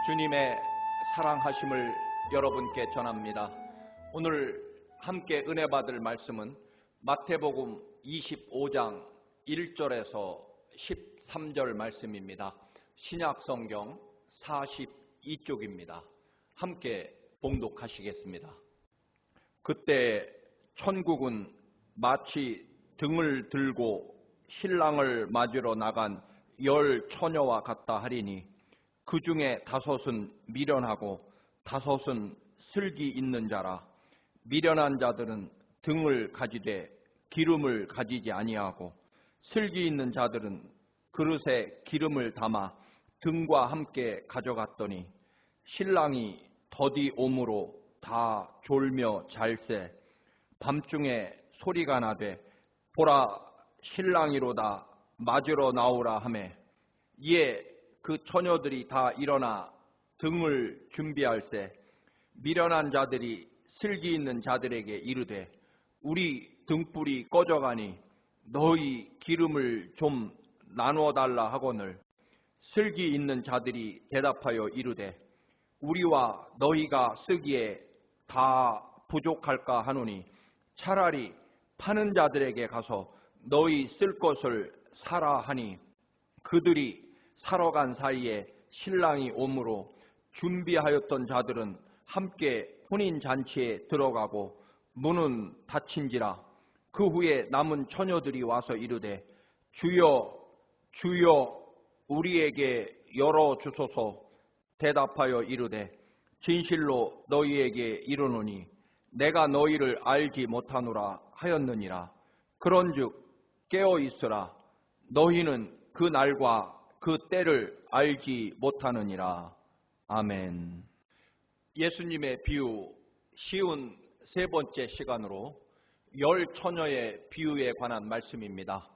주님의 사랑하심을 여러분께 전합니다. 오늘 함께 은혜 받을 말씀은 마태복음 25장 1절에서 13절 말씀입니다. 신약성경 42쪽입니다. 함께 봉독하시겠습니다. 그때 천국은 마치 등을 들고 신랑을 맞으러 나간 10 처녀와 같다 하리니 그 중에 5은 미련하고 5은 슬기 있는 자라. 미련한 자들은 등을 가지되 기름을 가지지 아니하고 슬기 있는 자들은 그릇에 기름을 담아 등과 함께 가져갔더니 신랑이 더디 오므로 다 졸며 잘세. 밤중에 소리가 나되 보라 신랑이로다 맞으러 나오라 하매 이에 그 처녀들이 다 일어나 등을 준비할세. 미련한 자들이 슬기 있는 자들에게 이르되 우리 등불이 꺼져가니 너희 기름을 좀 나누어 달라 하거늘 슬기 있는 자들이 대답하여 이르되 우리와 너희가 쓰기에 다 부족할까 하노니 차라리 파는 자들에게 가서 너희 쓸 것을 사라 하니 그들이 사러 간 사이에 신랑이 오므로 준비하였던 자들은 함께 혼인잔치에 들어가고 문은 닫힌지라. 그 후에 남은 처녀들이 와서 이르되 주여 주여 우리에게 열어주소서. 대답하여 이르되 진실로 너희에게 이르노니 내가 너희를 알지 못하노라 하였느니라. 그런즉 깨어있으라. 너희는 그 날과 그 때를 알지 못하느니라. 아멘. 예수님의 비유 쉬운 3번째 시간으로 10 처녀의 비유에 관한 말씀입니다.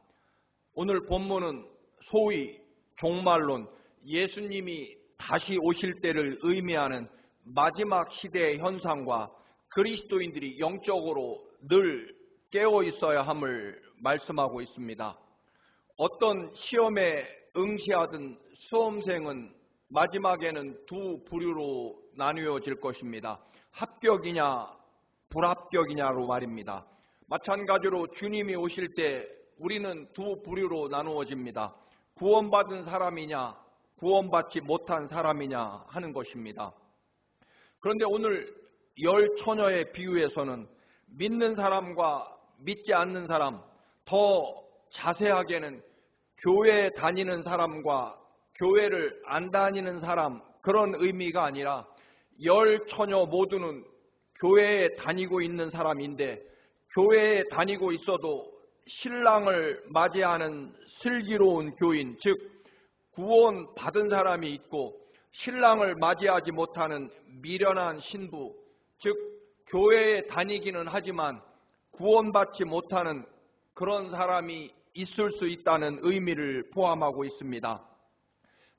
오늘 본문은 소위 종말론 예수님이 다시 오실 때를 의미하는 마지막 시대의 현상과 그리스도인들이 영적으로 늘 깨어 있어야 함을 말씀하고 있습니다. 어떤 시험에 응시하던 수험생은 마지막에는 2 부류로 나누어질 것입니다. 합격이냐 불합격이냐로 말입니다. 마찬가지로 주님이 오실 때 우리는 2 부류로 나누어집니다. 구원받은 사람이냐 구원받지 못한 사람이냐 하는 것입니다. 그런데 오늘 10 처녀의 비유에서는 믿는 사람과 믿지 않는 사람, 더 자세하게는 교회에 다니는 사람과 교회를 안 다니는 사람, 그런 의미가 아니라 10 처녀 모두는 교회에 다니고 있는 사람인데 교회에 다니고 있어도 신랑을 맞이하는 슬기로운 교인, 즉 구원 받은 사람이 있고 신랑을 맞이하지 못하는 미련한 신부, 즉 교회에 다니기는 하지만 구원받지 못하는 그런 사람이 있을 수 있다는 의미를 포함하고 있습니다.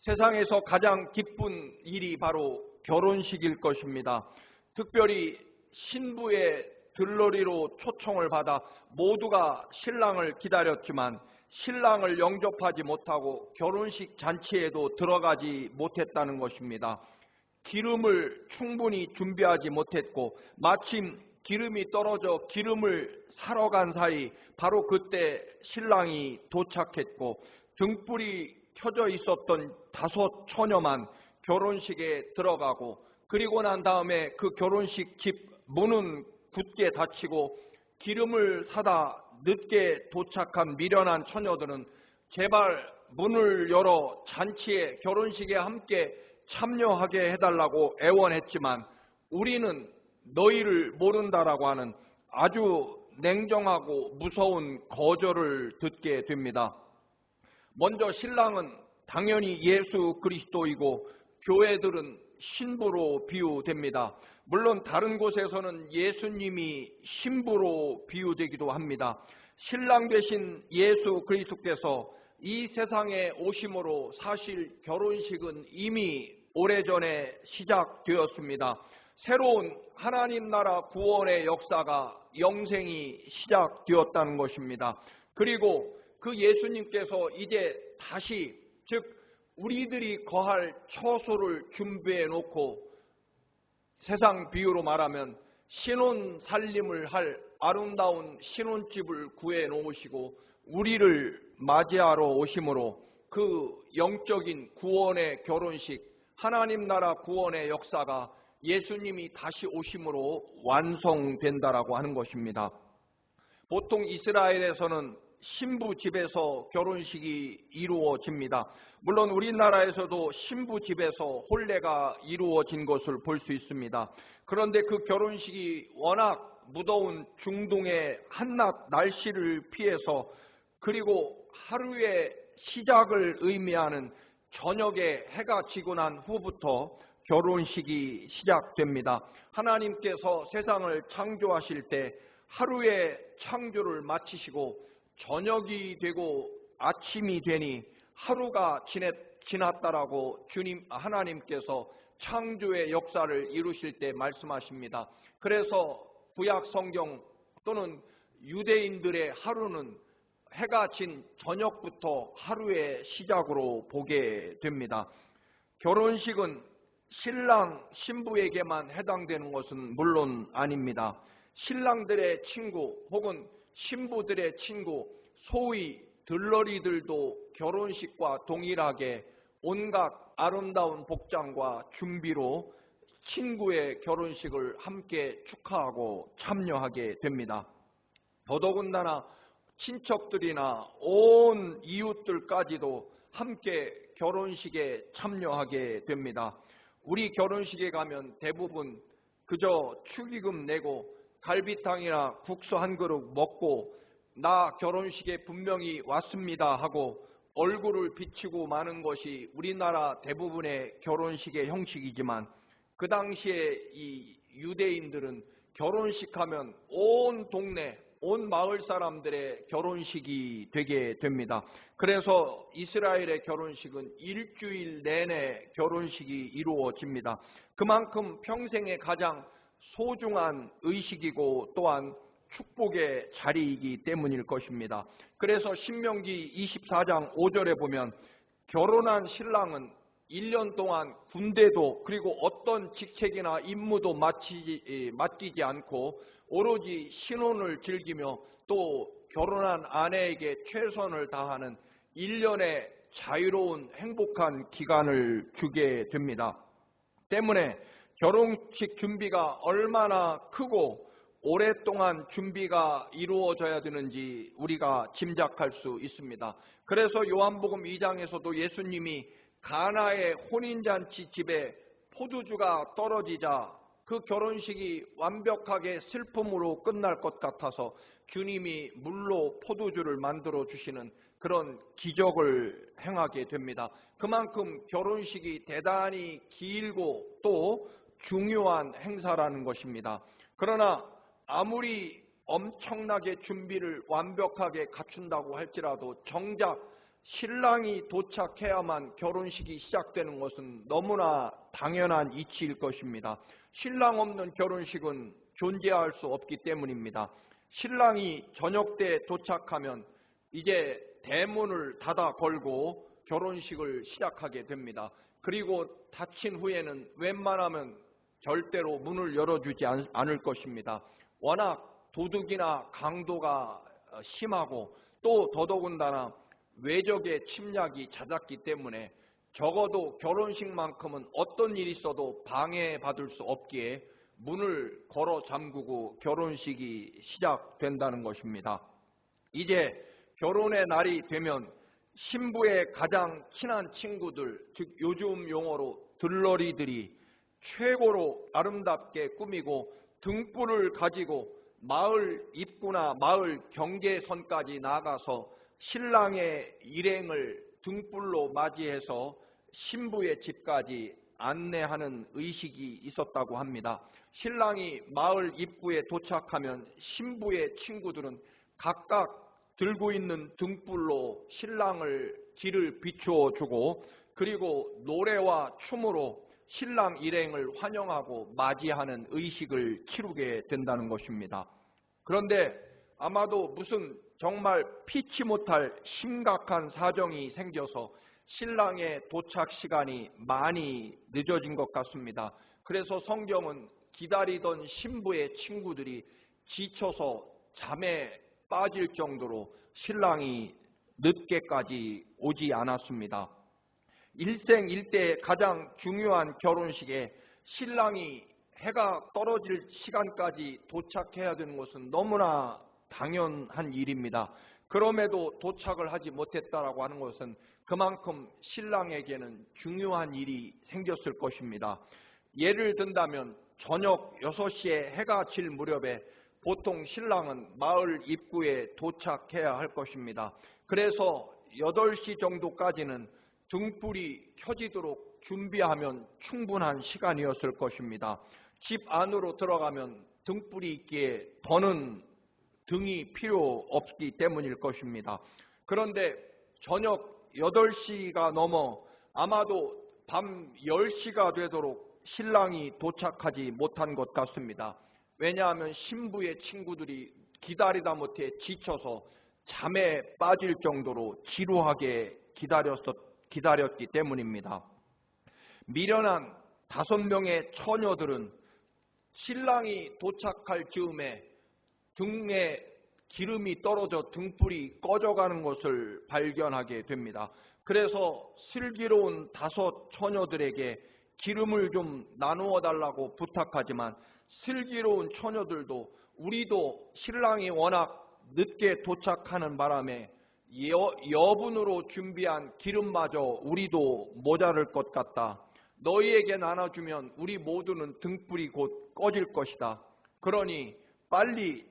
세상에서 가장 기쁜 일이 바로 결혼식일 것입니다. 특별히 신부의 들러리로 초청을 받아 모두가 신랑을 기다렸지만 신랑을 영접하지 못하고 결혼식 잔치에도 들어가지 못했다는 것입니다. 기름을 충분히 준비하지 못했고 마침 기름이 떨어져 기름을 사러 간 사이 바로 그때 신랑이 도착했고 등불이 켜져 있었던 5 처녀만 결혼식에 들어가고 그리고 난 다음에 그 결혼식 집 문은 굳게 닫히고 기름을 사다 늦게 도착한 미련한 처녀들은 제발 문을 열어 잔치에 결혼식에 함께 참여하게 해달라고 애원했지만 우리는 너희를 모른다라고 하는 아주 냉정하고 무서운 거절을 듣게 됩니다. 먼저 신랑은 당연히 예수 그리스도이고 교회들은 신부로 비유됩니다. 물론 다른 곳에서는 예수님이 신부로 비유되기도 합니다. 신랑 되신 예수 그리스도께서 이 세상에 오심으로 사실 결혼식은 이미 오래전에 시작되었습니다. 새로운 하나님 나라 구원의 역사가 영생이 시작되었다는 것입니다. 그리고 그 예수님께서 이제 다시 즉 우리들이 거할 처소를 준비해 놓고 세상 비유로 말하면 신혼 살림을 할 아름다운 신혼집을 구해 놓으시고 우리를 맞이하러 오심으로 그 영적인 구원의 결혼식, 하나님 나라 구원의 역사가 예수님이 다시 오심으로 완성된다라고 하는 것입니다. 보통 이스라엘에서는 신부 집에서 결혼식이 이루어집니다. 물론 우리나라에서도 신부 집에서 혼례가 이루어진 것을 볼 수 있습니다. 그런데 그 결혼식이 워낙 무더운 중동의 한낮 날씨를 피해서 그리고 하루의 시작을 의미하는 저녁에 해가 지고 난 후부터 결혼식이 시작됩니다. 하나님께서 세상을 창조하실 때 하루의 창조를 마치시고 저녁이 되고 아침이 되니 하루가 지났다라고 하나님께서 창조의 역사를 이루실 때 말씀하십니다. 그래서 구약 성경 또는 유대인들의 하루는 해가 진 저녁부터 하루의 시작으로 보게 됩니다. 결혼식은 신랑 신부에게만 해당되는 것은 물론 아닙니다. 신랑들의 친구 혹은 신부들의 친구, 소위 들러리들도 결혼식과 동일하게 온갖 아름다운 복장과 준비로 친구의 결혼식을 함께 축하하고 참여하게 됩니다. 더더군다나 친척들이나 온 이웃들까지도 함께 결혼식에 참여하게 됩니다. 우리 결혼식에 가면 대부분 그저 축의금 내고 갈비탕이나 국수 한 그릇 먹고 나 결혼식에 분명히 왔습니다 하고 얼굴을 비치고 마는 것이 우리나라 대부분의 결혼식의 형식이지만 그 당시에 이 유대인들은 결혼식 하면 온 동네, 온 마을 사람들의 결혼식이 되게 됩니다. 그래서 이스라엘의 결혼식은 일주일 내내 결혼식이 이루어집니다. 그만큼 평생에 가장 소중한 의식이고 또한 축복의 자리이기 때문일 것입니다. 그래서 신명기 24장 5절에 보면 결혼한 신랑은 1년 동안 군대도 그리고 어떤 직책이나 임무도 맡기지 않고 오로지 신혼을 즐기며 또 결혼한 아내에게 최선을 다하는 1년의 자유로운 행복한 기간을 주게 됩니다. 때문에 결혼식 준비가 얼마나 크고 오랫동안 준비가 이루어져야 되는지 우리가 짐작할 수 있습니다. 그래서 요한복음 2장에서도 예수님이 가나의 혼인잔치 집에 포도주가 떨어지자 그 결혼식이 완벽하게 슬픔으로 끝날 것 같아서 주님이 물로 포도주를 만들어 주시는 그런 기적을 행하게 됩니다. 그만큼 결혼식이 대단히 길고 또 중요한 행사라는 것입니다. 그러나 아무리 엄청나게 준비를 완벽하게 갖춘다고 할지라도 정작 신랑이 도착해야만 결혼식이 시작되는 것은 너무나 당연한 이치일 것입니다. 신랑 없는 결혼식은 존재할 수 없기 때문입니다. 신랑이 저녁 때 도착하면 이제 대문을 닫아 걸고 결혼식을 시작하게 됩니다. 그리고 닫힌 후에는 웬만하면 절대로 문을 열어주지 않을 것입니다. 워낙 도둑이나 강도가 심하고 또 더더군다나 외적의 침략이 잦았기 때문에 적어도 결혼식만큼은 어떤 일이 있어도 방해받을 수 없기에 문을 걸어 잠그고 결혼식이 시작된다는 것입니다. 이제 결혼의 날이 되면 신부의 가장 친한 친구들, 즉 요즘 용어로 들러리들이 최고로 아름답게 꾸미고 등불을 가지고 마을 입구나 마을 경계선까지 나가서 신랑의 일행을 등불로 맞이해서 신부의 집까지 안내하는 의식이 있었다고 합니다. 신랑이 마을 입구에 도착하면 신부의 친구들은 각각 들고 있는 등불로 신랑을 길을 비추어 주고 그리고 노래와 춤으로 신랑 일행을 환영하고 맞이하는 의식을 치르게 된다는 것입니다. 그런데 아마도 무슨 정말 피치 못할 심각한 사정이 생겨서 신랑의 도착 시간이 많이 늦어진 것 같습니다. 그래서 성경은 기다리던 신부의 친구들이 지쳐서 잠에 빠질 정도로 신랑이 늦게까지 오지 않았습니다. 일생일대의 가장 중요한 결혼식에 신랑이 해가 떨어질 시간까지 도착해야 되는 것은 너무나 당연한 일입니다. 그럼에도 도착을 하지 못했다라고 하는 것은 그만큼 신랑에게는 중요한 일이 생겼을 것입니다. 예를 든다면 저녁 6시에 해가 질 무렵에 보통 신랑은 마을 입구에 도착해야 할 것입니다. 그래서 8시 정도까지는 등불이 켜지도록 준비하면 충분한 시간이었을 것입니다. 집 안으로 들어가면 등불이 있기에 더는 등이 필요 없기 때문일 것입니다. 그런데 저녁 8시가 넘어 아마도 밤 10시가 되도록 신랑이 도착하지 못한 것 같습니다. 왜냐하면 신부의 친구들이 기다리다 못해 지쳐서 잠에 빠질 정도로 지루하게 기다렸기 때문입니다. 미련한 5명의 처녀들은 신랑이 도착할 즈음에 등에 기름이 떨어져 등불이 꺼져가는 것을 발견하게 됩니다. 그래서 슬기로운 5 처녀들에게 기름을 좀 나누어 달라고 부탁하지만 슬기로운 처녀들도 우리도 신랑이 워낙 늦게 도착하는 바람에 여분으로 준비한 기름마저 우리도 모자랄 것 같다. 너희에게 나눠주면 우리 모두는 등불이 곧 꺼질 것이다. 그러니 빨리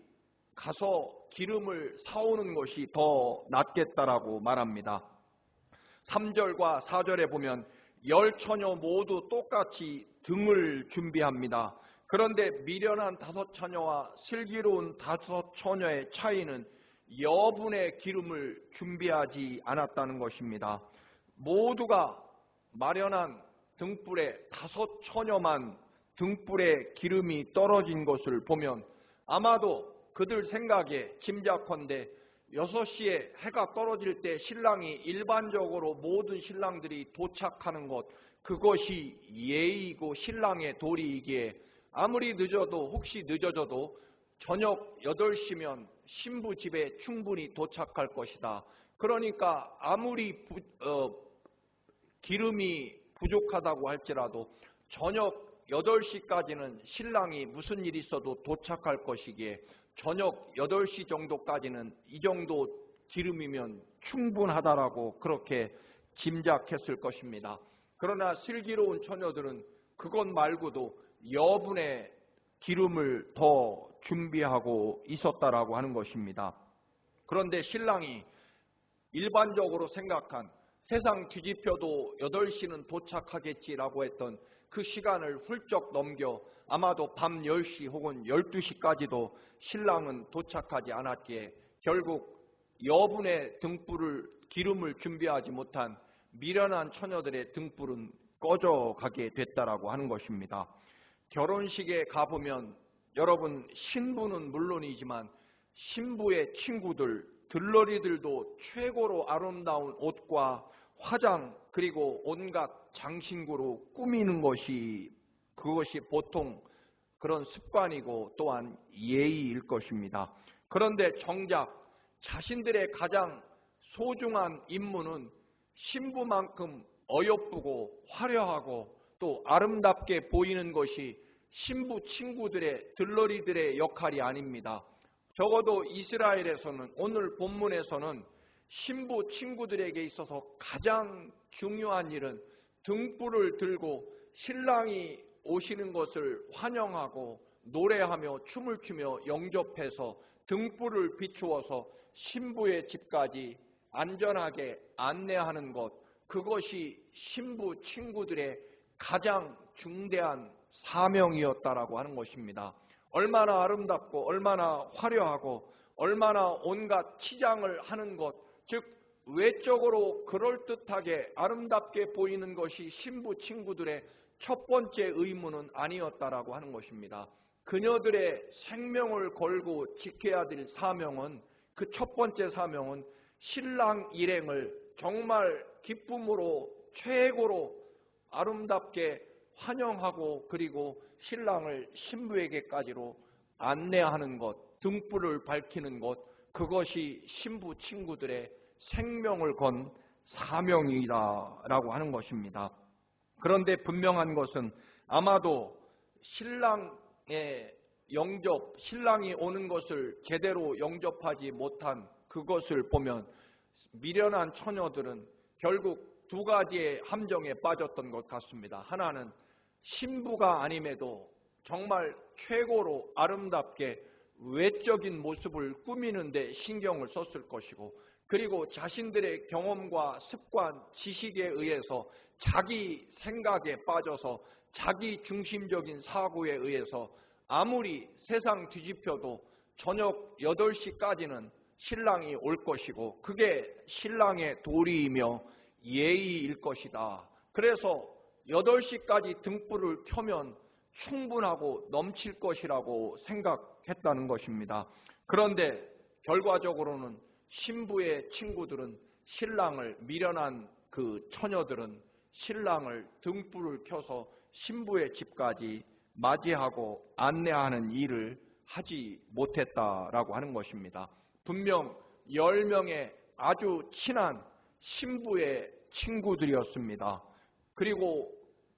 가서 기름을 사오는 것이 더 낫겠다라고 말합니다. 3절과 4절에 보면 10처녀 모두 똑같이 등을 준비합니다. 그런데 미련한 5 처녀와 슬기로운 5 처녀의 차이는 여분의 기름을 준비하지 않았다는 것입니다. 모두가 마련한 등불에 5 처녀만 등불에 기름이 떨어진 것을 보면 아마도 그들 생각에 짐작컨대 6시에 해가 떨어질 때 신랑이 일반적으로 모든 신랑들이 도착하는 것, 그것이 예의이고 신랑의 도리이기에 아무리 늦어도 혹시 늦어져도 저녁 8시면 신부 집에 충분히 도착할 것이다. 그러니까 아무리 기름이 부족하다고 할지라도 저녁 8시까지는 신랑이 무슨 일이 있어도 도착할 것이기에 저녁 8시 정도까지는 이 정도 기름이면 충분하다라고 그렇게 짐작했을 것입니다. 그러나 슬기로운 처녀들은 그것 말고도 여분의 기름을 더 준비하고 있었다라고 하는 것입니다. 그런데 신랑이 일반적으로 생각한 세상 뒤집혀도 8시는 도착하겠지라고 했던 그 시간을 훌쩍 넘겨 아마도 밤 10시 혹은 12시까지도 신랑은 도착하지 않았기에 결국 여분의 기름을 준비하지 못한 미련한 처녀들의 등불은 꺼져가게 됐다라고 하는 것입니다. 결혼식에 가보면 여러분 신부는 물론이지만 신부의 친구들, 들러리들도 최고로 아름다운 옷과 화장 그리고 온갖 장신구로 꾸미는 그것이 보통 그런 습관이고 또한 예의일 것입니다. 그런데 정작 자신들의 가장 소중한 임무는 신부만큼 어여쁘고 화려하고 또 아름답게 보이는 것이 신부 친구들의 들러리들의 역할이 아닙니다. 적어도 이스라엘에서는 오늘 본문에서는 신부 친구들에게 있어서 가장 중요한 일은 등불을 들고 신랑이 오시는 것을 환영하고 노래하며 춤을 추며 영접해서 등불을 비추어서 신부의 집까지 안전하게 안내하는 것, 그것이 신부 친구들의 가장 중대한 사명이었다라고 하는 것입니다. 얼마나 아름답고 얼마나 화려하고 얼마나 온갖 치장을 하는 것, 즉 외적으로 그럴듯하게 아름답게 보이는 것이 신부 친구들의 첫 번째 의무는 아니었다라고 하는 것입니다. 그녀들의 생명을 걸고 지켜야 될 사명은, 그 첫 번째 사명은 신랑 일행을 정말 기쁨으로 최고로 아름답게 환영하고 그리고 신랑을 신부에게까지로 안내하는 것, 등불을 밝히는 것, 그것이 신부 친구들의 생명을 건 사명이다라고 하는 것입니다. 그런데 분명한 것은 아마도 신랑의 영접, 신랑이 오는 것을 제대로 영접하지 못한 그것을 보면 미련한 처녀들은 결국 두 가지의 함정에 빠졌던 것 같습니다. 하나는 신부가 아님에도 정말 최고로 아름답게 외적인 모습을 꾸미는데 신경을 썼을 것이고, 그리고 자신들의 경험과 습관, 지식에 의해서 자기 생각에 빠져서 자기 중심적인 사고에 의해서 아무리 세상 뒤집혀도 저녁 8시까지는 신랑이 올 것이고 그게 신랑의 도리이며 예의일 것이다. 그래서 8시까지 등불을 켜면 충분하고 넘칠 것이라고 생각했다는 것입니다. 그런데 결과적으로는 신부의 친구들은 신랑을, 미련한 그 처녀들은 신랑을 등불을 켜서 신부의 집까지 맞이하고 안내하는 일을 하지 못했다라고 하는 것입니다. 분명 10명의 아주 친한 신부의 친구들이었습니다. 그리고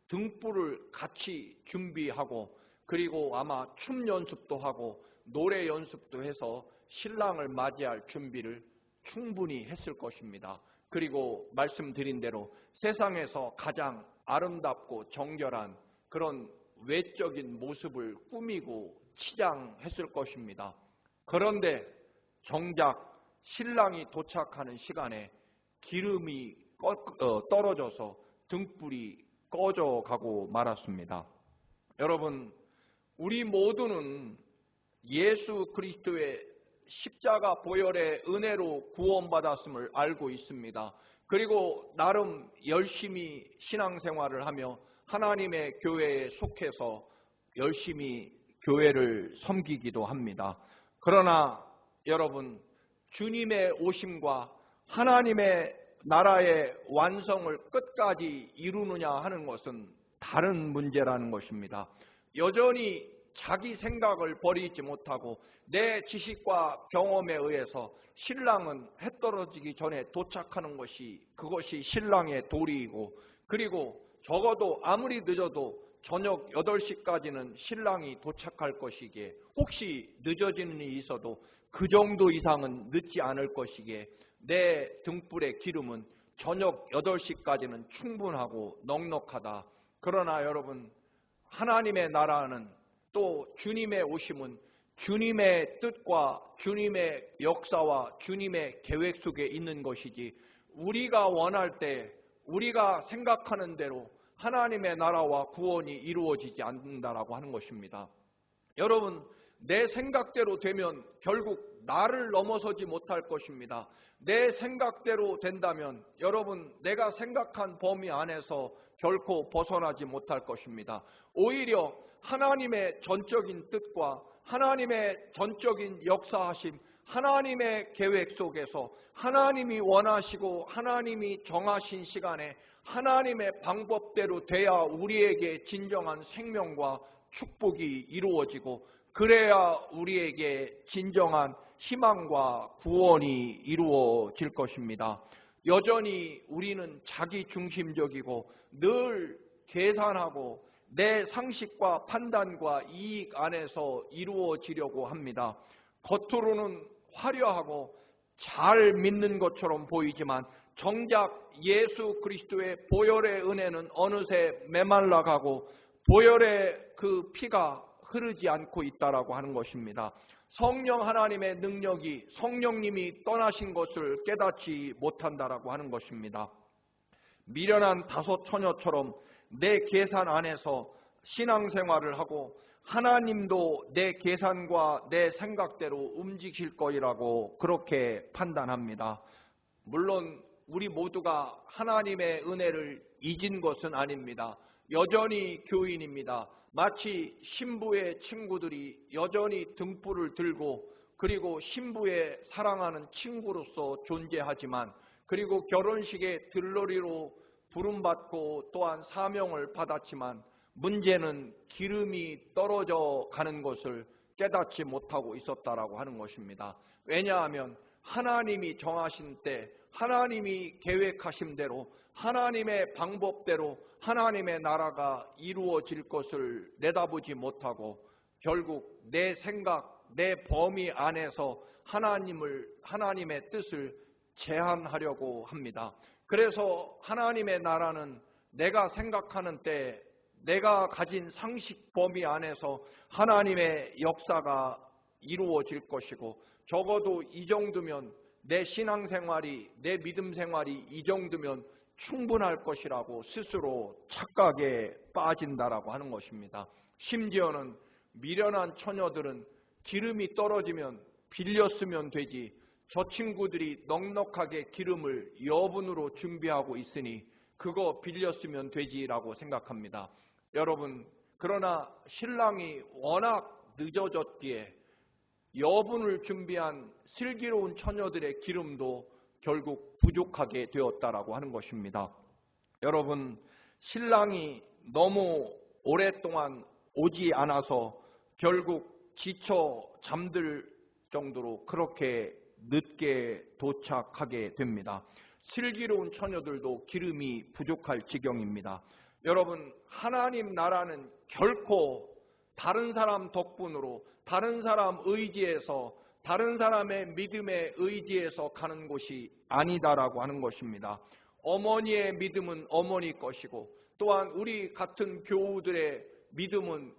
등불을 같이 준비하고 그리고 아마 춤 연습도 하고 노래 연습도 해서 신랑을 맞이할 준비를 충분히 했을 것입니다. 그리고 말씀드린 대로 세상에서 가장 아름답고 정결한 그런 외적인 모습을 꾸미고 치장했을 것입니다. 그런데 정작 신랑이 도착하는 시간에 기름이 떨어져서 등불이 꺼져가고 말았습니다. 여러분, 우리 모두는 예수 그리스도의 십자가 보혈의 은혜로 구원받았음을 알고 있습니다. 그리고 나름 열심히 신앙생활을 하며 하나님의 교회에 속해서 열심히 교회를 섬기기도 합니다. 그러나 여러분, 주님의 오심과 하나님의 나라의 완성을 끝까지 이루느냐 하는 것은 다른 문제라는 것입니다. 여전히 자기 생각을 버리지 못하고 내 지식과 경험에 의해서 신랑은 해 떨어지기 전에 도착하는 것이 그것이 신랑의 도리이고, 그리고 적어도 아무리 늦어도 저녁 8시까지는 신랑이 도착할 것이기에 혹시 늦어지는 일이 있어도 그 정도 이상은 늦지 않을 것이기에 내 등불의 기름은 저녁 8시까지는 충분하고 넉넉하다. 그러나 여러분, 하나님의 나라는 또 주님의 오심은 주님의 뜻과 주님의 역사와 주님의 계획 속에 있는 것이지 우리가 원할 때 우리가 생각하는 대로 하나님의 나라와 구원이 이루어지지 않는다라고 하는 것입니다. 여러분, 내 생각대로 되면 결국 나를 넘어서지 못할 것입니다. 내 생각대로 된다면 여러분, 내가 생각한 범위 안에서 결코 벗어나지 못할 것입니다. 오히려 하나님의 전적인 뜻과 하나님의 전적인 역사하심, 하나님의 계획 속에서 하나님이 원하시고 하나님이 정하신 시간에 하나님의 방법대로 돼야 우리에게 진정한 생명과 축복이 이루어지고 그래야 우리에게 진정한 희망과 구원이 이루어질 것입니다. 여전히 우리는 자기 중심적이고 늘 계산하고 내 상식과 판단과 이익 안에서 이루어지려고 합니다. 겉으로는 화려하고 잘 믿는 것처럼 보이지만 정작 예수 그리스도의 보혈의 은혜는 어느새 메말라가고 보혈의 그 피가 흐르지 않고 있다라고 하는 것입니다. 성령 하나님의 능력이 성령님이 떠나신 것을 깨닫지 못한다라고 하는 것입니다. 미련한 다섯 처녀처럼 내 계산 안에서 신앙생활을 하고 하나님도 내 계산과 내 생각대로 움직일 거라고 그렇게 판단합니다. 물론 우리 모두가 하나님의 은혜를 잊은 것은 아닙니다. 여전히 교인입니다. 마치 신부의 친구들이 여전히 등불을 들고 그리고 신부의 사랑하는 친구로서 존재하지만 그리고 결혼식에 들러리로 부름받고 또한 사명을 받았지만 문제는 기름이 떨어져 가는 것을 깨닫지 못하고 있었다라고 하는 것입니다. 왜냐하면 하나님이 정하신 때, 하나님이 계획하신 대로, 하나님의 방법대로 하나님의 나라가 이루어질 것을 내다보지 못하고 결국 내 생각, 내 범위 안에서 하나님의 뜻을 제한하려고 합니다. 그래서 하나님의 나라는 내가 생각하는 때, 내가 가진 상식 범위 안에서 하나님의 역사가 이루어질 것이고, 적어도 이 정도면 내 신앙생활이, 내 믿음 생활이 이 정도면 충분할 것이라고 스스로 착각에 빠진다라고 하는 것입니다. 심지어는 미련한 처녀들은 기름이 떨어지면 빌려 쓰면 되지, 저 친구들이 넉넉하게 기름을 여분으로 준비하고 있으니 그거 빌려 쓰면 되지라고 생각합니다. 여러분, 그러나 신랑이 워낙 늦어졌기에 여분을 준비한 슬기로운 처녀들의 기름도 결국 부족하게 되었다라고 하는 것입니다. 여러분, 신랑이 너무 오랫동안 오지 않아서 결국 지쳐 잠들 정도로 그렇게 늦게 도착하게 됩니다. 슬기로운 처녀들도 기름이 부족할 지경입니다. 여러분, 하나님 나라는 결코 다른 사람 덕분으로, 다른 사람 의지에서, 다른 사람의 믿음에 의지해서 가는 곳이 아니다라고 하는 것입니다. 어머니의 믿음은 어머니 것이고, 또한 우리 같은 교우들의 믿음은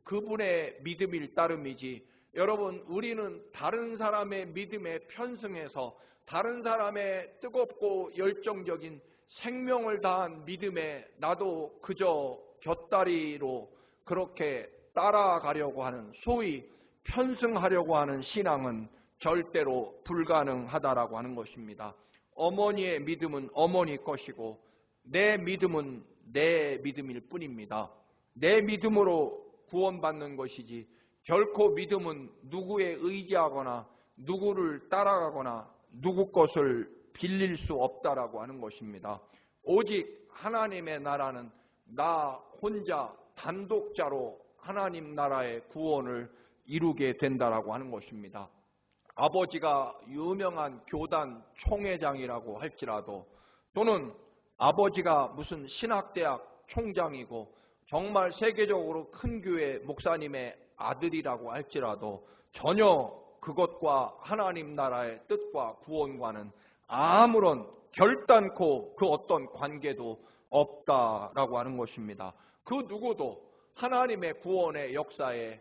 그분의 믿음일 따름이지, 여러분, 우리는 다른 사람의 믿음에 편승해서 다른 사람의 뜨겁고 열정적인 생명을 다한 믿음에 나도 그저 곁다리로 그렇게 따라가려고 하는, 소위 편승하려고 하는 신앙은 절대로 불가능하다라고 하는 것입니다. 어머니의 믿음은 어머니 것이고 내 믿음은 내 믿음일 뿐입니다. 내 믿음으로 구원받는 것이지 결코 믿음은 누구에 의지하거나 누구를 따라가거나 누구 것을 빌릴 수 없다라고 하는 것입니다. 오직 하나님의 나라는 나 혼자 단독자로 하나님 나라의 구원을 이루게 된다라고 하는 것입니다. 아버지가 유명한 교단 총회장이라고 할지라도, 또는 아버지가 무슨 신학대학 총장이고 정말 세계적으로 큰 교회 목사님의 아들이라고 할지라도 전혀 그것과 하나님 나라의 뜻과 구원과는 아무런 결단코 그 어떤 관계도 없다라고 하는 것입니다. 그 누구도 하나님의 구원의 역사에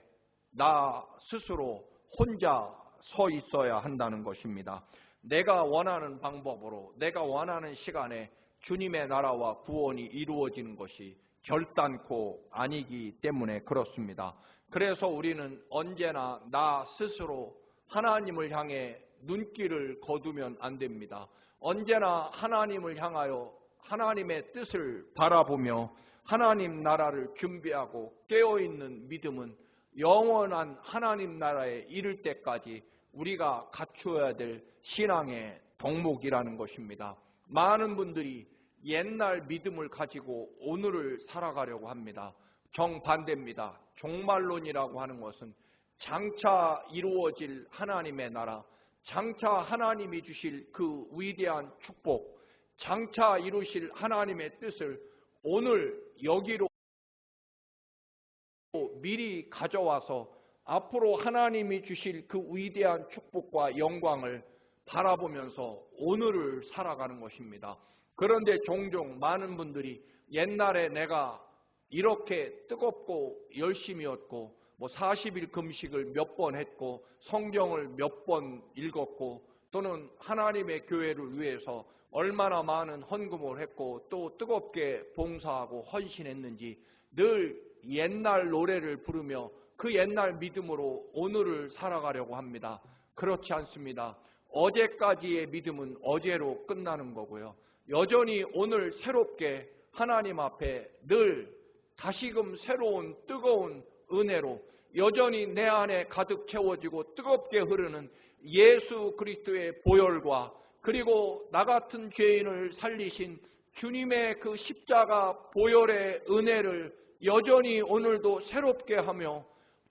나 스스로 혼자 서 있어야 한다는 것입니다. 내가 원하는 방법으로, 내가 원하는 시간에 주님의 나라와 구원이 이루어지는 것이 결단코 아니기 때문에 그렇습니다. 그래서 우리는 언제나 나 스스로 하나님을 향해 눈길을 거두면 안 됩니다. 언제나 하나님을 향하여 하나님의 뜻을 바라보며 하나님 나라를 준비하고 깨어있는 믿음은 영원한 하나님 나라에 이를 때까지 우리가 갖추어야 될 신앙의 덕목이라는 것입니다. 많은 분들이 옛날 믿음을 가지고 오늘을 살아가려고 합니다. 정반대입니다. 종말론이라고 하는 것은 장차 이루어질 하나님의 나라, 장차 하나님이 주실 그 위대한 축복, 장차 이루실 하나님의 뜻을 오늘 여기로 미리 가져와서 앞으로 하나님이 주실 그 위대한 축복과 영광을 바라보면서 오늘을 살아가는 것입니다. 그런데 종종 많은 분들이 옛날에 내가 이렇게 뜨겁고 열심이었고 40일 금식을 몇 번 했고 성경을 몇 번 읽었고 또는 하나님의 교회를 위해서 얼마나 많은 헌금을 했고 또 뜨겁게 봉사하고 헌신했는지 늘 옛날 노래를 부르며 그 옛날 믿음으로 오늘을 살아가려고 합니다. 그렇지 않습니다. 어제까지의 믿음은 어제로 끝나는 거고요. 여전히 오늘 새롭게 하나님 앞에 늘 다시금 새로운 뜨거운 은혜로 여전히 내 안에 가득 채워지고 뜨겁게 흐르는 예수 그리스도의 보혈과 그리고 나 같은 죄인을 살리신 주님의 그 십자가 보혈의 은혜를 여전히 오늘도 새롭게 하며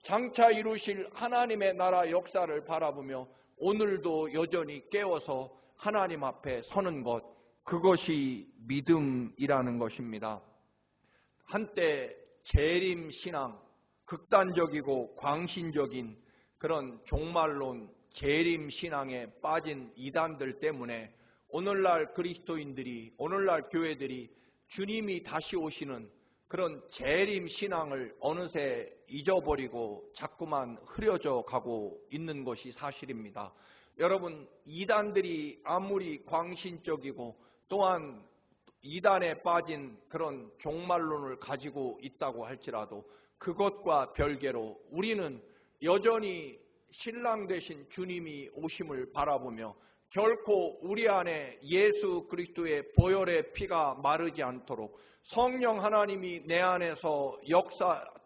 장차 이루실 하나님의 나라 역사를 바라보며 오늘도 여전히 깨워서 하나님 앞에 서는 것, 그것이 믿음이라는 것입니다. 한때 재림 신앙, 극단적이고 광신적인 그런 종말론 재림 신앙에 빠진 이단들 때문에 오늘날 그리스도인들이, 오늘날 교회들이 주님이 다시 오시는 그런 재림 신앙을 어느새 잊어버리고 자꾸만 흐려져 가고 있는 것이 사실입니다. 여러분, 이단들이 아무리 광신적이고 또한 이단에 빠진 그런 종말론을 가지고 있다고 할지라도 그것과 별개로 우리는 여전히 신랑 되신 주님이 오심을 바라보며 결코 우리 안에 예수 그리스도의 보혈의 피가 마르지 않도록 성령 하나님이 내 안에서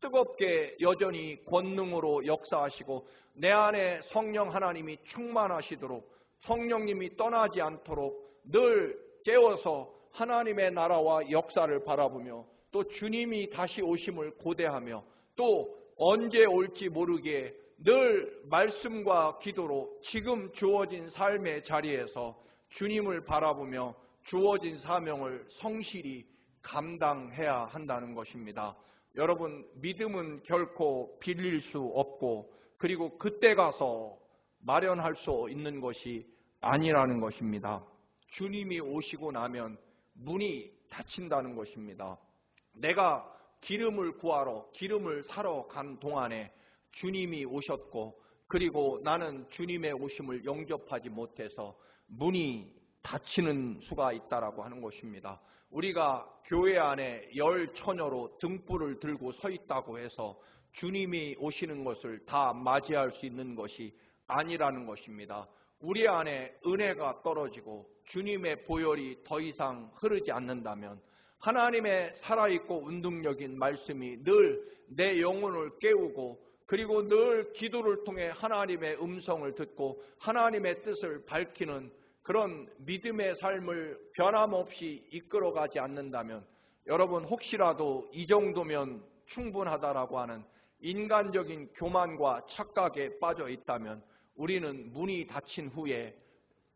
뜨겁게 여전히 권능으로 역사하시고 내 안에 성령 하나님이 충만하시도록 성령님이 떠나지 않도록 늘 깨워서 하나님의 나라와 역사를 바라보며 또 주님이 다시 오심을 고대하며 또 언제 올지 모르기에 늘 말씀과 기도로 지금 주어진 삶의 자리에서 주님을 바라보며 주어진 사명을 성실히 감당해야 한다는 것입니다. 여러분, 믿음은 결코 빌릴 수 없고 그리고 그때 가서 마련할 수 있는 것이 아니라는 것입니다. 주님이 오시고 나면 문이 닫힌다는 것입니다. 내가 기름을 구하러 기름을 사러 간 동안에 주님이 오셨고 그리고 나는 주님의 오심을 영접하지 못해서 문이 닫히는 수가 있다라고 하는 것입니다. 우리가 교회 안에 열 처녀로 등불을 들고 서 있다고 해서 주님이 오시는 것을 다 맞이할 수 있는 것이 아니라는 것입니다. 우리 안에 은혜가 떨어지고 주님의 보혈이 더 이상 흐르지 않는다면 하나님의 살아있고 운동력인 말씀이 늘 내 영혼을 깨우고 그리고 늘 기도를 통해 하나님의 음성을 듣고 하나님의 뜻을 밝히는 그런 믿음의 삶을 변함없이 이끌어가지 않는다면 여러분, 혹시라도 이 정도면 충분하다라고 하는 인간적인 교만과 착각에 빠져 있다면 우리는 문이 닫힌 후에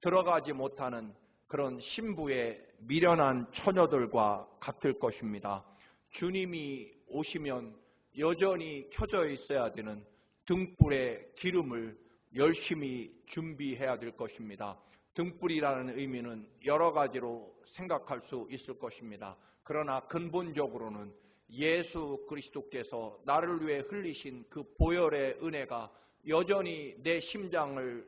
들어가지 못하는 그런 신부의 미련한 처녀들과 같을 것입니다. 주님이 오시면 여전히 켜져 있어야 되는 등불의 기름을 열심히 준비해야 될 것입니다. 등불이라는 의미는 여러 가지로 생각할 수 있을 것입니다. 그러나 근본적으로는 예수 그리스도께서 나를 위해 흘리신 그 보혈의 은혜가 여전히 내 심장을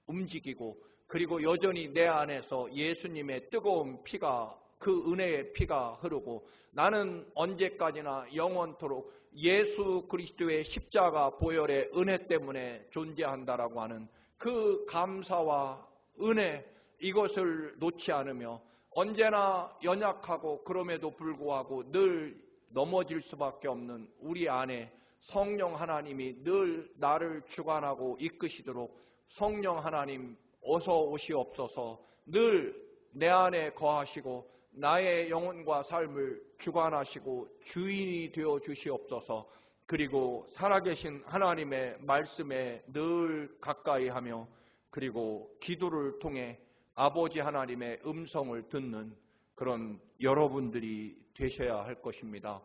움직이고 그리고 여전히 내 안에서 예수님의 뜨거운 피가, 그 은혜의 피가 흐르고 나는 언제까지나 영원토록 예수 그리스도의 십자가 보혈의 은혜 때문에 존재한다라고 하는 그 감사와 은혜, 이것을 놓지 않으며 언제나 연약하고 그럼에도 불구하고 늘 넘어질 수밖에 없는 우리 안에 성령 하나님이 늘 나를 주관하고 이끄시도록 성령 하나님 어서 오시옵소서. 늘 내 안에 거하시고 나의 영혼과 삶을 주관하시고 주인이 되어 주시옵소서. 그리고 살아계신 하나님의 말씀에 늘 가까이 하며 그리고 기도를 통해 아버지 하나님의 음성을 듣는 그런 여러분들이 되셔야 할 것입니다.